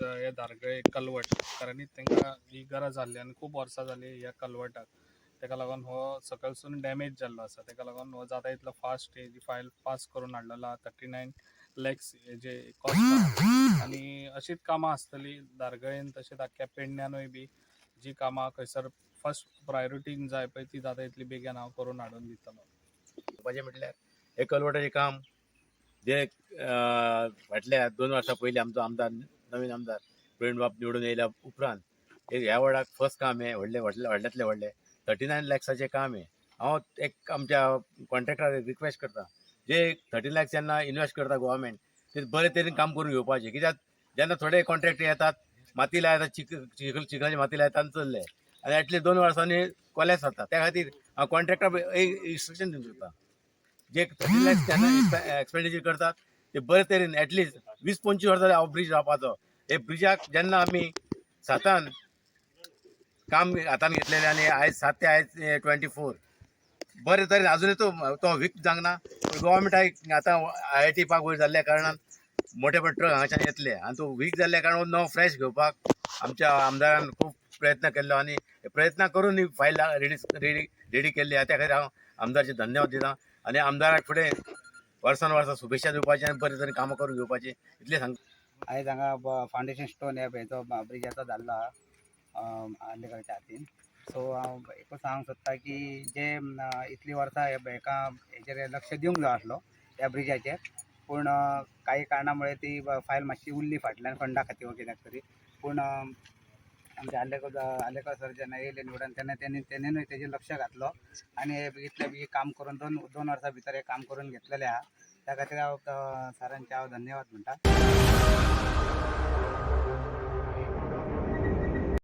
आमचं हे धारगळे कलवट कारण तांकां ही गरज जाल्ली आनी खूब वर्सां जाली ह्या कलवटाक ताका लागून हो सकलसून डॅमेज जाल्लो आसा ताका लागून हो जाता इतलो फास्ट हेजी फायल पास करून हाडलेलो आहा 39 लॅक्स हेजे कॉस्ट आनी अशीच कामां आसतली धारगळेन तशेंच आख्ख्या पेडण्यानूय बी जी कामां खंयसर फर्स्ट प्रायोरिटीन जाय पळय ती जाता इतली बेगीन हांव करून हाडून दितलो. म्हणजे म्हटल्यार हे कलवटाचें काम जे फाटल्या 2 वर्सां पयलीं आमचो आमदार नवीन आमदार प्रवीण बाब निवडून येयल्या उपरांत ह्या वर्डाक फर्स्ट काम हे व्हडल्यांतले व्हडलें 39 लॅक्साचें काम हे. हांव एक आमच्या कॉन्ट्रॅक्टराक रिक्वेस्ट करता जे 30 लॅक्स जेन्ना इन्वेस्ट करता गोवोरमेंट ते बरे तरेन काम करून घेवपाचें कित्याक जेन्ना थोडे कॉन्ट्रॅक्ट येतात माती लायतात चिखलाची माती लायतात आनी चल्ले आनी एटलीस्ट 2 वर्सांनी कोलेस जाता त्या खातीर हांव कॉन्ट्रॅक्टर इन्स्ट्रक्शन दिवंक सोदता जे 30 लॅक्स जेन्ना एक्सपेंडिचर करतात ते बरे तरेन एटलीस्ट 20-25 वर्सां हांव ब्रीज रावपाचो हे ब्रिजाक जेन्ना आमी 7 काम हातान घेतलेले आनी आयज 7 ते आयज 24 बरे तरेन अजुनूय तो वीक जावंक ना गोवोरमेंटाक आतां IIT पार्क वयर जाल्ल्या कारणान मोठे मोठे ट्रक हांगाच्यान येतले आनी तो वीक जाल्ल्या कारणान नवो फ्रेश घेवपाक आमच्या आमदारान खूब प्रयत्न केल्लो आनी प्रयत्न करून ही फायल रेडी केल्ली आहा त्या खातीर हांव आमदारचे धन्यवाद दिता आनी आमदाराक फुडें वर्सान वर्सा शुभेच्छा दिवपाची आनी बरे तरेन कामां करून घेवपाची इतलें सांग. आयज हांगा फावंडेशन स्टोन ह्या हेचो ब्रिजाचो जाल्लो आहा आंडेकरच्या हातीन सो हांव एकूच सांगूंक सोदता की जे इतलीं वर्सां हेका हेचेर लक्ष दिवंक जाय आसलो ह्या ब्रिजाचेर पूण काही कारणामुळे ती फायल मातशी उरली फाटल्यान फंडा खातीर कित्याक तरी पूण आमचे आलेकर सर जेन्ना येयले निवडून तेन्ना तेणेनूय तेजेर लक्ष घातलो आनी इतलें बी काम करून दोन वर्सां भितर हे काम करून घेतलेलें आहा त्या खातीर हांव सरांचे हांव धन्यवाद म्हणटा.